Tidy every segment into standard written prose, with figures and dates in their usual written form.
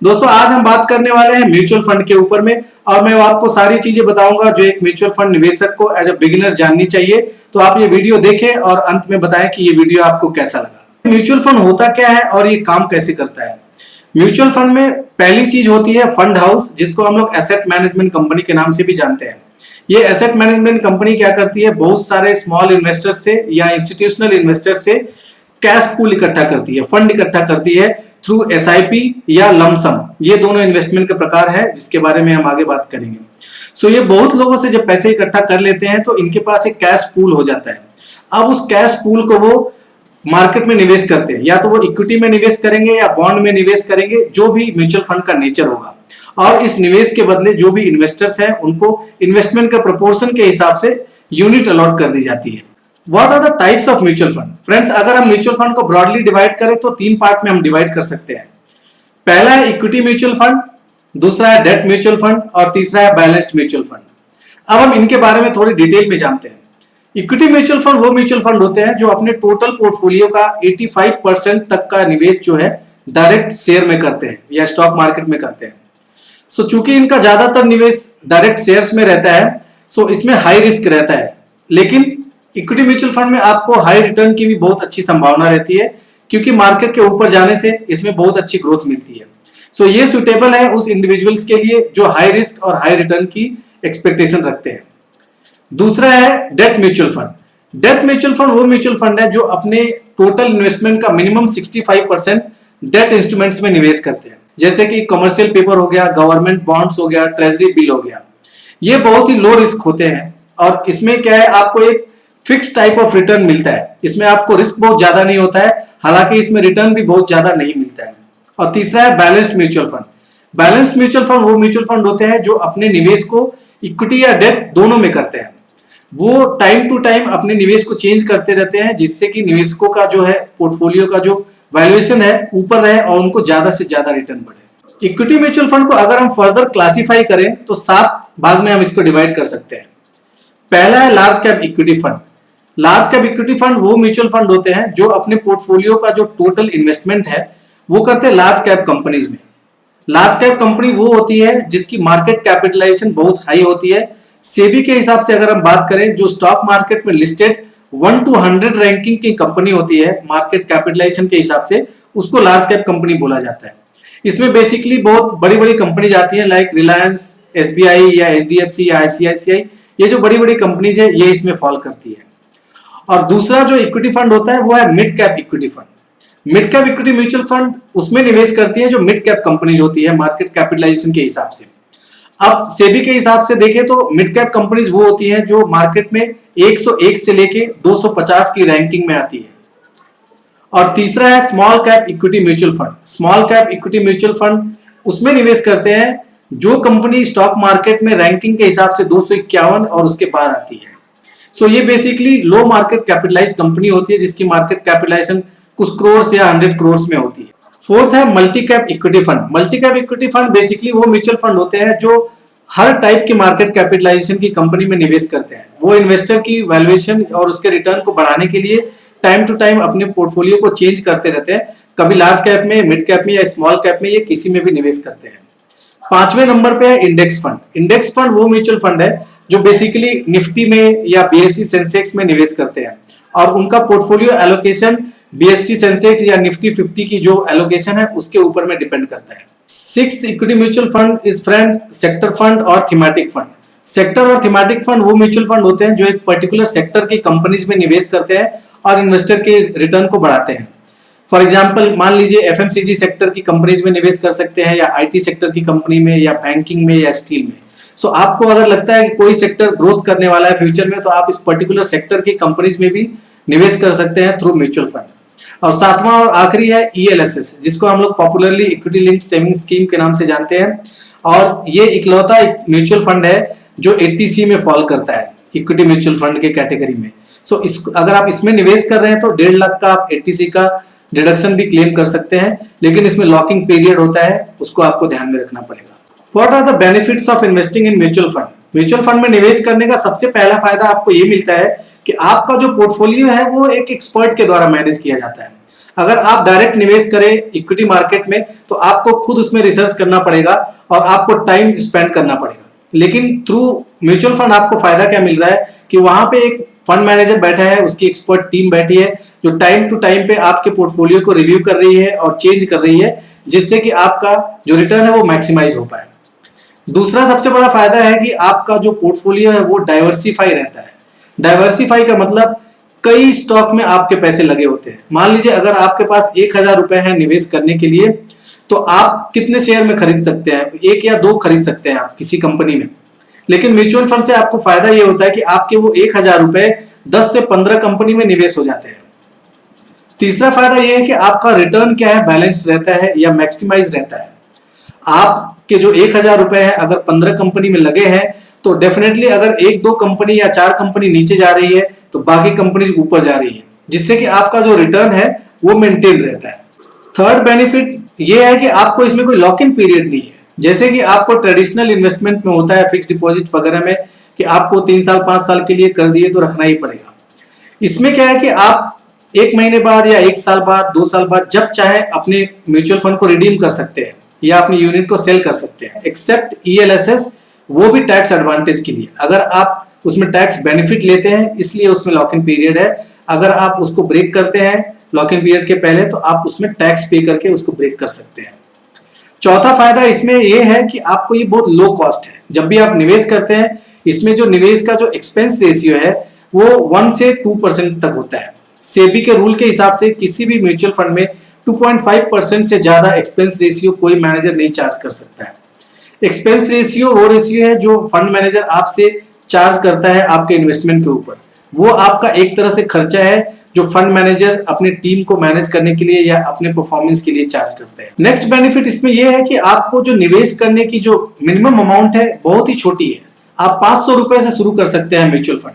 दोस्तों आज हम बात करने वाले हैं म्यूचुअल फंड के ऊपर में और मैं आपको सारी चीजें बताऊंगा जो एक म्यूचुअल फंड निवेशक को एज अ बिगिनर जाननी चाहिए। तो आप ये वीडियो देखें और अंत में बताएं कि ये वीडियो आपको कैसा लगा। म्यूचुअल फंड होता क्या है और ये काम कैसे करता है। म्यूचुअल फंड में पहली चीज होती है फंड हाउस, जिसको हम लोग एसेट मैनेजमेंट कंपनी के नाम से भी जानते हैं। ये एसेट मैनेजमेंट कंपनी क्या करती है, बहुत सारे स्मॉल इन्वेस्टर्स से या इंस्टीट्यूशनल इन्वेस्टर्स से कैश पूल इकट्ठा करती है, फंड इकट्ठा करती है थ्रू एसआईपी या लमसम। ये दोनों इन्वेस्टमेंट के प्रकार है जिसके बारे में हम आगे बात करेंगे। सो ये बहुत लोगों से जब पैसे इकट्ठा कर लेते हैं तो इनके पास एक कैश पूल हो जाता है। अब उस कैश पूल को वो मार्केट में निवेश करते हैं, या तो वो इक्विटी में निवेश करेंगे या बॉन्ड में निवेश करेंगे, जो भी म्यूचुअल फंड का नेचर होगा। और इस निवेश के बदले जो भी इन्वेस्टर्स हैं उनको इन्वेस्टमेंट के प्रोपोर्शन के हिसाब से यूनिट अलॉट कर दी जाती है। What are the types of mutual fund? Friends, अगर हम म्यूचुअल फंड को ब्रॉडली डिवाइड करें तो तीन पार्ट में हम डिवाइड कर सकते हैं। पहला है इक्विटी म्यूचुअल फंड, दूसरा है डेट म्यूचुअल फंड और तीसरा है बैलेंस्ड म्यूचुअल फंड। अब हम इनके बारे में थोड़ी डिटेल में जानते हैं। इक्विटी म्यूचुअल फंड वो म्यूचुअल फंड होते हैं जो अपने टोटल पोर्टफोलियो का 85% तक का निवेश जो है डायरेक्ट शेयर में करते हैं या स्टॉक मार्केट में करते हैं। सो चूंकि इनका ज्यादातर निवेश डायरेक्ट शेयर्स में रहता है, सो इसमें हाई रिस्क रहता है। लेकिन इक्विटी म्यूचुअल फंड में आपको हाई रिटर्न की भी बहुत अच्छी संभावना रहती है, क्योंकि मार्केट के ऊपर जाने से इसमें बहुत अच्छी ग्रोथ मिलती है। सो ये सुटेबल है उस इंडिविजुअल्स के लिए जो हाई रिस्क और हाई रिटर्न की एक्सपेक्टेशन रखते हैं। दूसरा है debt mutual fund. Debt mutual fund वो म्यूचुअल फंड है जो अपने टोटल इन्वेस्टमेंट का मिनिमम 65% डेट इंस्ट्रूमेंट्स में निवेश करते हैं, जैसे कि कमर्शियल पेपर हो गया, गवर्नमेंट बॉन्ड्स हो गया, ट्रेजरी बिल हो गया। ये बहुत ही लो रिस्क होते हैं और इसमें क्या है, आपको एक फिक्स टाइप ऑफ रिटर्न मिलता है। इसमें आपको रिस्क बहुत ज्यादा नहीं होता है, हालांकि इसमें रिटर्न भी बहुत ज्यादा नहीं मिलता है। और तीसरा है balanced mutual fund. Balanced mutual fund वो म्यूचुअल फंड होते हैं जो अपने निवेश को इक्विटी या डेट दोनों में करते हैं। वो टाइम टू टाइम अपने निवेश को चेंज करते रहते हैं, जिससे कि निवेशकों का जो है पोर्टफोलियो का जो वैल्यूएशन है ऊपर रहे और उनको ज्यादा से ज्यादा रिटर्न बढ़े। इक्विटी म्यूचुअल फंड को अगर हम फर्दर क्लासिफाई करें तो 7 भाग में हम इसको डिवाइड कर सकते हैं। पहला है large cap equity fund. Large cap equity fund वो म्यूचुअल फंड होते हैं जो अपने पोर्टफोलियो का जो टोटल इन्वेस्टमेंट है वो करते हैं लार्ज कैप कंपनीज में। लार्ज कैप कंपनी वो होती है जिसकी मार्केट कैपिटलाइजेशन बहुत हाई होती है। सेबी के हिसाब से अगर हम बात करें, जो स्टॉक मार्केट में लिस्टेड 1 to 100 रैंकिंग की कंपनी होती है मार्केट कैपिटलाइजेशन के हिसाब से, उसको लार्ज कैप कंपनी बोला जाता है। इसमें बेसिकली बहुत बड़ी बड़ी कंपनी जाती है, लाइक रिलायंस, एसबीआई या एचडीएफसी या आईसीआईसीआई। ये जो बड़ी बड़ी कंपनीज है ये इसमें फॉल करती है। और दूसरा जो इक्विटी फंड होता है वो है mid cap equity fund. Mid cap equity mutual fund उसमें निवेश करती है जो मिड कैप कंपनीज होती है मार्केट कैपिटलाइजेशन के हिसाब से। अब सेबी के हिसाब से देखें तो मिड कैप कंपनीज वो होती है जो मार्केट में 101 से लेके 250 की रैंकिंग में आती है। और तीसरा है small cap equity mutual fund. Small cap equity mutual fund उसमें निवेश करते हैं जो कंपनी स्टॉक मार्केट में रैंकिंग के हिसाब से 251 और उसके पार आती है। सो ये बेसिकली लो मार्केट कैपिटलाइज्ड कंपनी होती है जिसकी मार्केट कैपिटलाइजेशन कुछ करोड़ या 100 करोड़ में होती है। फोर्थ है multi cap equity fund. Multi cap equity fund basically वो म्यूचुअल फंड होते हैं जो हर टाइप की मार्केट कैपिटलाइजेशन की कंपनी में निवेश करते हैं। वो इन्वेस्टर की वैल्यूएशन और उसके रिटर्न को बढ़ाने के लिए टाइम टू टाइम अपने पोर्टफोलियो को चेंज करते रहते हैं, कभी लार्ज कैप में, मिड कैप में या स्मॉल कैप में, ये किसी में भी निवेश करते हैं। 5वें नंबर पे है इंडेक्स फंड। इंडेक्स फंड वो म्यूचुअल फंड है जो बेसिकली निफ्टी में या बीएससी सेंसेक्स में निवेश करते हैं और उनका पोर्टफोलियो एलोकेशन बीएससी सेंसेक्स या निफ्टी 50 की जो एलोकेशन है उसके ऊपर में डिपेंड करता है। 6th equity mutual fund is friend sector fund और थीमेटिक फंड। सेक्टर और थीमेटिक फंड वो म्यूचुअल फंड होते हैं जो एक पर्टिकुलर सेक्टर की कंपनीज में निवेश करते हैं और इन्वेस्टर के रिटर्न को बढ़ाते हैं। फॉर एग्जाम्पल मान लीजिए एफएमसीजी सेक्टर की कंपनीज में निवेश कर सकते हैं, या आईटी सेक्टर की कंपनी में, या बैंकिंग में, या स्टील में। सो आपको अगर लगता है कि कोई सेक्टर ग्रोथ करने वाला है फ्यूचर में, तो आप इस पर्टिकुलर सेक्टर की कंपनीज में भी निवेश कर सकते हैं थ्रू म्यूचुअल फंड। और 7वां और आखिरी है ईएलएसएस, जिसको हम लोग popularly equity linked saving scheme के नाम से जानते हैं। और ये इकलौता एक म्यूचुअल फंड है जो 80C में फॉल करता है इक्विटी म्यूचुअल फंड के कैटेगरी में। सो अगर आप इसमें निवेश कर रहे हैं तो 1.5 लाख का आप 80C का डिडक्शन भी क्लेम कर सकते हैं, लेकिन इसमें लॉकिंग पीरियड होता है, उसको आपको ध्यान में रखना पड़ेगा। What are the benefits of investing in mutual fund? Mutual fund में निवेश करने का सबसे पहला फायदा आपको ये मिलता है कि आपका जो पोर्टफोलियो है वो एक एक्सपर्ट के द्वारा मैनेज किया जाता है। अगर आप डायरेक्ट निवेश करें इक्विटी मार्केट में तो आपको खुद उसमें रिसर्च करना पड़ेगा और आपको टाइम स्पेंड करना पड़ेगा। लेकिन थ्रू म्यूचुअल फंड आपको फायदा क्या मिल रहा है कि वहां पे एक फंड मैनेजर बैठा है, उसकी एक्सपर्ट टीम बैठी है जो टाइम टू टाइम पे आपके पोर्टफोलियो को रिव्यू कर रही है और चेंज कर रही है, जिससे कि आपका जो रिटर्न है वो मैक्सिमाइज हो पाए। दूसरा सबसे बड़ा फायदा है कि आपका जो पोर्टफोलियो है वो डाइवर्सिफाई रहता है। डाइवर्सिफाई का मतलब कई स्टॉक में आपके पैसे लगे होते हैं। मान लीजिए अगर आपके पास 1000 रुपए है निवेश करने के लिए, तो आप कितने शेयर में खरीद सकते हैं? 1 या 2 खरीद सकते हैं आप किसी कंपनी में। लेकिन म्यूचुअल फंड से आपको फायदा ये होता है कि आपके वो 1000 रुपए 10 से 15 कंपनी में निवेश हो जाते हैं। तीसरा फायदा ये है कि आपका रिटर्न क्या है, बैलेंस्ड रहता है या मैक्सिमाइज रहता है। आपके जो 1000 रुपए है अगर 15 कंपनी में लगे हैं तो डेफिनेटली अगर 1-2 कंपनी या 4 कंपनी नीचे जा रही है तो बाकी कंपनी ऊपर जा रही है, जिससे कि आपका जो रिटर्न है वो मेंटेन रहता है। थर्ड बेनिफिट ये है कि आपको इसमें कोई लॉक इन पीरियड नहीं है, जैसे कि आपको ट्रेडिशनल इन्वेस्टमेंट में होता है फिक्स डिपॉजिट वगैरह में कि आपको 3 साल 5 साल के लिए कर दिए तो रखना ही पड़ेगा। इसमें क्या है कि आप 1 महीने बाद या 1 साल बाद 2 साल बाद जब चाहे अपने म्यूचुअल फंड को रिडीम कर सकते हैं या अपनी यूनिट को सेल कर सकते हैं, एक्सेप्ट ELSS, वो भी टैक्स एडवांटेज के लिए। अगर आप उसमें टैक्स बेनिफिट लेते हैं इसलिए उसमें लॉक इन पीरियड है। अगर आप उसको ब्रेक करते हैं लॉक इन पीरियड के पहले तो आप उसमें टैक्स पे करके उसको ब्रेक कर सकते हैं। चौथा फायदा इसमें यह है कि आपको ये बहुत लो कॉस्ट है। जब भी आप निवेश करते हैं इसमें जो निवेश का जो एक्सपेंस रेशियो है वो 1 से 2% तक होता है। सेबी के रूल के हिसाब से किसी भी म्यूचुअल फंड में 2.5% से ज्यादा एक्सपेंस रेशियो कोई मैनेजर नहीं चार्ज कर सकता है। एक्सपेंस रेशियो वो रेशियो है जो फंड मैनेजर आपसे चार्ज करता है आपके इन्वेस्टमेंट के ऊपर। वो आपका एक तरह से खर्चा है जो फंड मैनेजर अपने टीम को मैनेज करने के लिए या अपने परफॉर्मेंस के लिए चार्ज करते हैं। नेक्स्ट बेनिफिट इसमें यह है कि आपको जो निवेश करने की जो मिनिमम अमाउंट है बहुत ही छोटी है। आप 500 रुपए से शुरू कर सकते हैं म्यूचुअल फंड,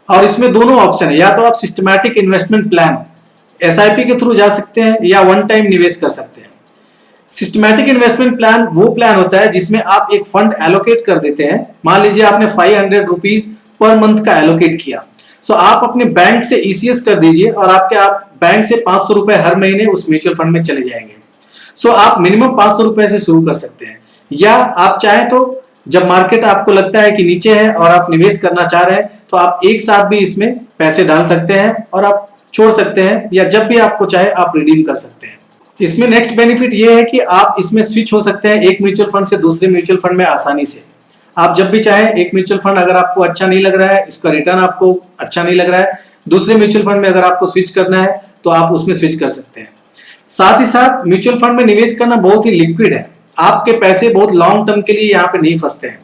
और इसमें दोनों ऑप्शन है, या तो आप सिस्टमैटिक इन्वेस्टमेंट प्लान SIP के थ्रू जा सकते हैं या वन टाइम निवेश कर सकते हैं। सिस्टमैटिक इन्वेस्टमेंट प्लान वो प्लान होता है जिसमें आप एक फंड एलोकेट कर देते हैं। मान लीजिए आपने 500 रुपीज पर मंथ का एलोकेट किया, सो आप अपने बैंक से ECS कर दीजिए और आप बैंक से 500 रुपए हर महीने उस म्यूचुअल फंड में चले जाएंगे। सो आप मिनिमम 500 रुपए से शुरू कर सकते हैं, या आप चाहें तो जब मार्केट आपको लगता है कि नीचे है और आप निवेश करना चाह रहे हैं तो आप एक साथ भी इसमें पैसे डाल सकते हैं और आप छोड़ सकते हैं, या जब भी आपको चाहे आप रिडीम कर सकते हैं। इसमें नेक्स्ट बेनिफिट ये है कि आप इसमें स्विच हो सकते हैं एक म्यूचुअल फंड से दूसरे म्यूचुअल फंड में आसानी से। आप जब भी चाहें एक म्यूचुअल फंड अगर आपको अच्छा नहीं लग रहा है, इसका रिटर्न आपको अच्छा नहीं लग रहा है, दूसरे म्यूचुअल फंड में अगर आपको स्विच करना है तो आप उसमें स्विच कर सकते हैं। साथ ही साथ म्यूचुअल फंड में निवेश करना बहुत ही लिक्विड है। आपके पैसे बहुत लॉन्ग टर्म के लिए यहाँ पे नहीं फंसते हैं।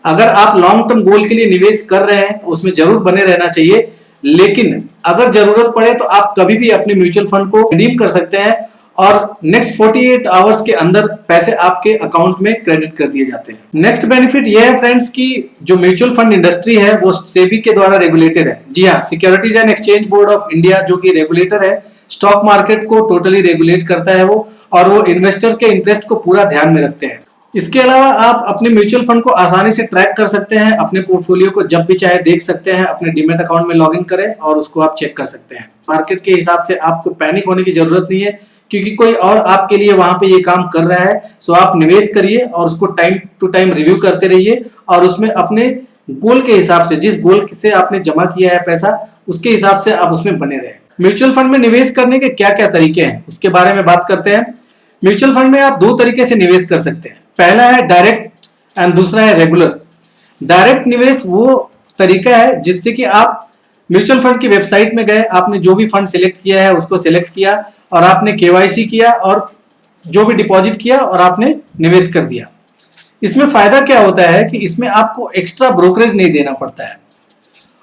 अगर आप लॉन्ग टर्म गोल के लिए निवेश कर रहे हैं तो उसमें जरूर बने रहना चाहिए, लेकिन अगर जरूरत पड़े तो आप कभी भी अपने म्यूचुअल फंड को रिडीम कर सकते हैं और नेक्स्ट 48 आवर्स के अंदर पैसे आपके अकाउंट में क्रेडिट कर दिए जाते हैं। नेक्स्ट बेनिफिट यह है फ्रेंड्स कि जो म्यूचुअल फंड इंडस्ट्री है वो सेबी के द्वारा रेगुलेटेड है। जी हाँ, securities and exchange board of India जो कि रेगुलेटर है, स्टॉक मार्केट को टोटली रेगुलेट करता है वो, और वो इन्वेस्टर्स के इंटरेस्ट को पूरा ध्यान में रखते हैं। इसके अलावा आप अपने म्यूचुअल फंड को आसानी से ट्रैक कर सकते हैं, अपने पोर्टफोलियो को जब भी चाहे देख सकते हैं, अपने डीमैट अकाउंट में लॉगिन करें और उसको आप चेक कर सकते हैं। मार्केट के हिसाब से आपको पैनिक होने की जरूरत नहीं है, क्योंकि कोई और आपके लिए वहां पे ये काम कर रहा है। सो आप निवेश करिए और उसको टाइम टू टाइम रिव्यू करते रहिए और उसमें अपने गोल के हिसाब से, जिस गोल से आपने जमा किया है पैसा, उसके हिसाब से आप उसमें बने रहे। म्यूचुअल फंड में निवेश करने के क्या क्या तरीके हैं उसके बारे में बात करते हैं। म्यूचुअल फंड में आप 2 तरीके से निवेश कर सकते हैं। पहला है डायरेक्ट एंड दूसरा है रेगुलर। डायरेक्ट निवेश वो तरीका है जिससे कि आप म्यूचुअल फंड की वेबसाइट में गए, आपने जो भी फंड सिलेक्ट किया है उसको सिलेक्ट किया और आपने KYC किया और जो भी डिपॉजिट किया और आपने निवेश कर दिया। इसमें फायदा क्या होता है कि इसमें आपको एक्स्ट्रा ब्रोकरेज नहीं देना पड़ता है।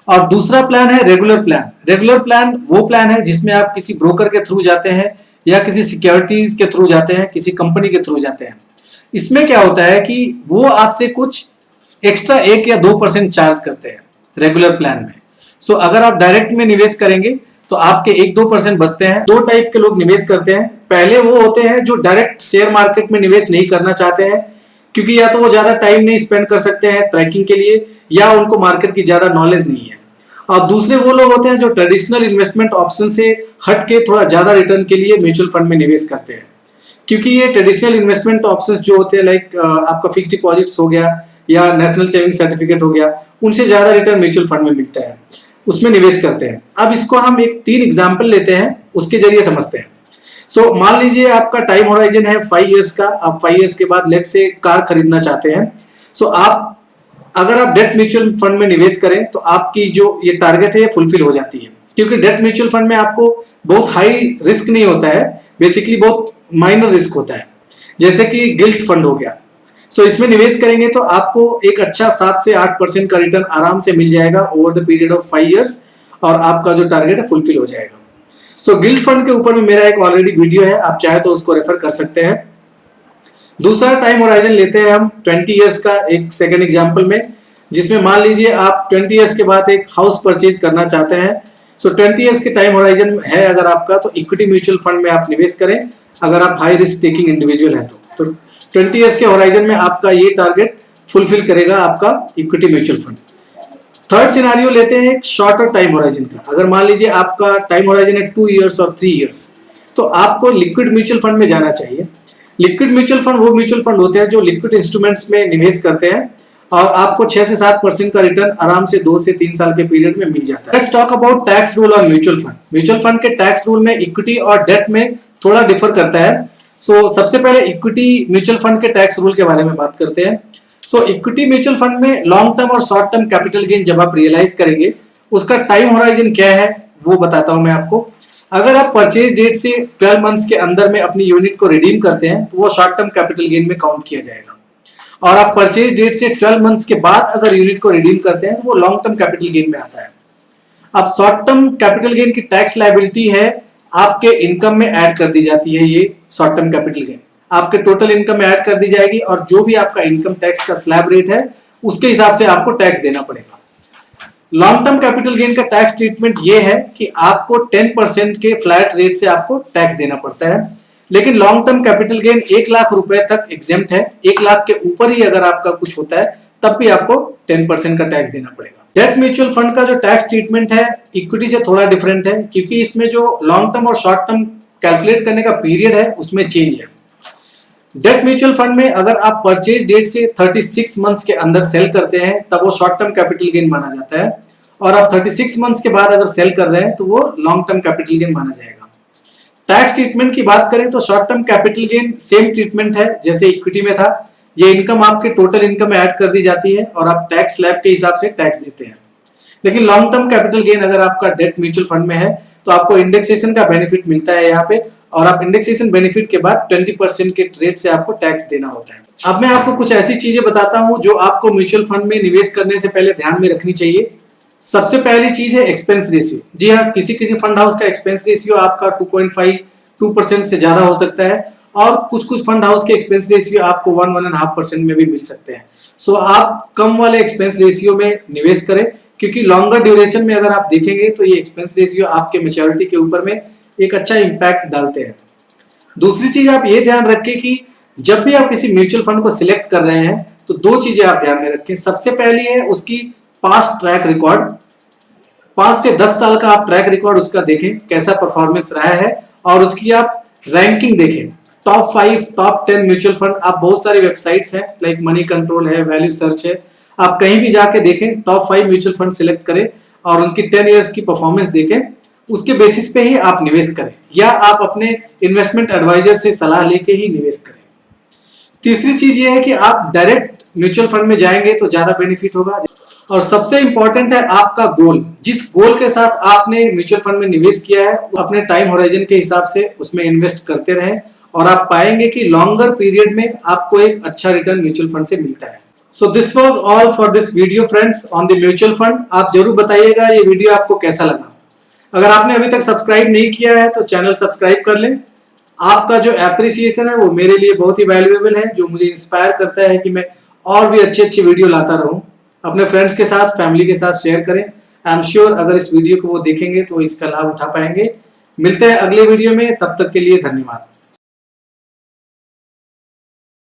और दूसरा प्लान है रेगुलर प्लान। रेगुलर प्लान वो प्लान है जिसमें आप किसी ब्रोकर के थ्रू जाते हैं या किसी सिक्योरिटीज के थ्रू जाते हैं, किसी कंपनी के थ्रू जाते हैं। इसमें क्या होता है कि वो आपसे कुछ एक्स्ट्रा 1 या 2% चार्ज करते हैं रेगुलर प्लान में। सो अगर आप डायरेक्ट में निवेश करेंगे तो आपके 1-2% बचते हैं। 2 टाइप के लोग निवेश करते हैं। पहले वो होते हैं जो डायरेक्ट शेयर मार्केट में निवेश नहीं करना चाहते हैं, क्योंकि या तो वो ज्यादा टाइम नहीं स्पेंड कर सकते हैं ट्रैकिंग के लिए, या उनको मार्केट की ज्यादा नॉलेज नहीं है। और दूसरे वो लोग होते हैं जो ट्रेडिशनल इन्वेस्टमेंट ऑप्शन से हट के थोड़ा ज्यादा रिटर्न के लिए म्यूचुअल फंड में निवेश करते हैं। क्योंकि ये ट्रेडिशनल इन्वेस्टमेंट ऑप्शंस जो होते हैं लाइक आपका फिक्स्ड डिपॉजिट्स हो गया या नेशनल सेविंग सर्टिफिकेट हो गया, उनसे ज्यादा रिटर्न म्यूचुअल फंड में मिलता है, उसमें निवेश करते हैं। अब इसको हम एक 3 एग्जाम्पल लेते हैं, उसके जरिए समझते हैं। सो मान लीजिए आपका टाइम होराइजन है 5 इयर्स का, आप 5 इयर्स के बाद लेट से कार खरीदना चाहते हैं। सो आप अगर आप डेट म्यूचुअल फंड में निवेश करें तो आपकी जो ये टारगेट है ये फुलफिल हो जाती है, क्योंकि डेट म्यूचुअल फंड में आपको बहुत हाई रिस्क नहीं होता है, बेसिकली बहुत माइनर रिस्क होता है, जैसे कि गिल्ट फंड हो गया। सो इसमें निवेश करेंगे तो आपको एक अच्छा 7 से 8% का रिटर्न आराम से मिल जाएगा over the period of 5 years, और आपका जो टारगेट है फुलफिल हो जाएगा। सो गिल्ट फंड के ऊपर में मेरा एक ऑलरेडी वीडियो है, आप चाहे तो उसको रेफर कर सकते हैं। दूसरा टाइम होराइजन लेते हैं हम 20 इयर्स का, एक सेकंड एग्जांपल में, जिसमें मान लीजिए आप 20 इयर्स के बाद एक हाउस परचेज करना चाहते हैं। सो 20 इयर्स के टाइम होराइजन है अगर आपका, तो इक्विटी म्यूचुअल फंड में आप निवेश करें अगर आप हाई रिस्क टेकिंग इंडिविजुअल हैं तो 20 इयर्स के होराइजन में आपका ये टारगेट फुलफिल करेगा आपका equity mutual fund. Third scenario लेते हैं एक शॉर्टर टाइम होराइजन का। अगर मान लीजिए आपका टाइम होराइजन है 2 इयर्स और 3 इयर्स, तो आपको लिक्विड म्यूचुअल फंड में जाना चाहिए। लिक्विड म्यूचुअल फंड वो म्यूचुअल फंड होते हैं जो लिक्विड इंस्ट्रूमेंट्स में निवेश करते हैं और आपको 6 से 7% का रिटर्न आराम से 2 से 3 साल के पीरियड में मिल जाता है। Let's talk about tax rule on mutual fund. Mutual fund के टैक्स रूल में इक्विटी और डेट में थोड़ा डिफर करता है। सबसे पहले इक्विटी म्यूचुअल फंड के टैक्स रूल के बारे में बात करते हैं। इक्विटी म्यूचुअल फंड में लॉन्ग टर्म और शॉर्ट टर्म कैपिटल गेन जब आप रियलाइज करेंगे, उसका टाइम होराइजन क्या है वो बताता हूं मैं आपको। अगर आप परचेज डेट से 12 मंथ्स के अंदर में अपनी यूनिट को रिडीम करते हैं तो वो शॉर्ट टर्म कैपिटल गेन में काउंट किया जाएगा, और आप परचेज डेट से 12 मंथ्स के बाद अगर यूनिट को रिडीम करते हैं तो वो लॉन्ग टर्म कैपिटल गेन में आता है। अब शॉर्ट टर्म कैपिटल गेन की टैक्स लायबिलिटी है आपके इनकम में ऐड कर दी जाती है। ये शॉर्ट टर्म कैपिटल गेन आपके टोटल इनकम में ऐड कर दी जाएगी, और जो भी आपका इनकम टैक्स का स्लैब रेट है उसके हिसाब से आपको टैक्स देना पड़ेगा। लॉन्ग टर्म कैपिटल गेन का टैक्स ट्रीटमेंट ये है कि आपको 10% के फ्लैट रेट से आपको टैक्स देना पड़ता है, लेकिन long term capital gain 1 lakh रुपए तक एग्जेम्प्ट है। 1 लाख के ऊपर ही अगर आपका कुछ होता है तब भी आपको 10% का टैक्स देना पड़ेगा। डेट म्यूचुअल फंड का जो टैक्स ट्रीटमेंट है इक्विटी से थोड़ा डिफरेंट है, क्योंकि इसमें जो लॉन्ग टर्म और शॉर्ट टर्म कैलकुलेट करने का पीरियड है उसमें चेंज है। डेट म्यूचुअल फंड में अगर आप परचेज डेट से 36 मंथ्स के अंदर सेल करते हैं तब वो शॉर्ट टर्म कैपिटल गेन माना जाता है, और आप 36 मंथ्स के बाद अगर सेल कर रहे हैं तो वो लॉन्ग टर्म कैपिटल गेन माना जाएगा। टैक्स ट्रीटमेंट की बात करें तो short term capital gain same treatment है जैसे इक्विटी में था। ये इनकम आपके टोटल इनकम में ऐड कर दी जाती है और आप टैक्स स्लैब के हिसाब से टैक्स देते हैं। लेकिन लॉन्ग टर्म कैपिटल गेन अगर आपका डेट म्यूचुअल फंड में है तो आपको इंडेक्सेशन का बेनिफिट मिलता है यहाँ पे, और आप इंडेक्सेशन बेनिफिट के बाद 20% के रेट से आपको टैक्स देना होता है। अब मैं आपको कुछ ऐसी चीजें बताता हूँ जो आपको म्यूचुअल फंड में निवेश करने से पहले ध्यान में रखनी चाहिए। सबसे पहली चीज है एक्सपेंस रेशियो। जी हाँ, किसी किसी फंड हाउस का एक्सपेंस रेशियो आपका 2.5-2% से ज्यादा हो सकता है, और कुछ कुछ फंड हाउस के एक्सपेंस रेशियो आपको 1-1.5% में भी मिल सकते हैं। आप कम वाले एक्सपेंस रेशियो में निवेश करें, क्योंकि लॉन्गर ड्यूरेशन में अगर आप देखेंगे तो ये एक्सपेंस रेशियो आपके मैच्योरिटी के ऊपर में एक अच्छा इंपैक्ट डालते हैं। दूसरी चीज आप ये ध्यान रखें कि जब भी आप किसी म्यूचुअल फंड को सिलेक्ट कर रहे हैं तो 2 चीजें आप ध्यान में रखें। सबसे पहली है उसकी पास्ट ट्रैक रिकॉर्ड। 5 से 10 साल का आप ट्रैक रिकॉर्ड उसका देखें कैसा परफॉर्मेंस रहा है, और उसकी आप रैंकिंग देखें। टॉप 5, टॉप 10 म्यूचुअल फंड, आप बहुत सारी वेबसाइट्स हैं लाइक मनी कंट्रोल है, वैल्यू सर्च है, आप कहीं भी जाके देखें, टॉप 5 म्यूचुअल फंड सिलेक्ट करें और उनकी 10 इयर्स की परफॉर्मेंस देखें। उसके बेसिस पे ही आप निवेश करें, या आप अपने इन्वेस्टमेंट एडवाइजर से सलाह लेके ही निवेश करें। तीसरी चीज ये है कि आप डायरेक्ट म्यूचुअल फंड में जाएंगे तो ज्यादा बेनिफिट होगा। और सबसे इंपॉर्टेंट है आपका गोल। जिस गोल के साथ आपने म्यूचुअल फंड में निवेश किया है अपने टाइम होराइजन के हिसाब से उसमें इन्वेस्ट करते रहें, और आप पाएंगे कि लॉन्गर पीरियड में आपको एक अच्छा रिटर्न म्यूचुअल फंड से मिलता है। So this was all for this video friends on the mutual fund. आप जरूर बताइएगा ये वीडियो आपको कैसा लगा। अगर आपने अभी तक सब्सक्राइब नहीं किया है तो चैनल सब्सक्राइब कर लें। आपका जो एप्रिसिएशन है वो मेरे लिए बहुत ही वैल्यूएबल है, जो मुझे इंस्पायर करता है कि मैं और भी अच्छी अच्छी वीडियो लाता रहूं। अपने फ्रेंड्स के साथ, फैमिली के साथ शेयर करें। आई एम श्योर अगर इस वीडियो को वो देखेंगे तो इसका लाभ उठा पाएंगे। मिलते हैं अगले वीडियो में, तब तक के लिए धन्यवाद।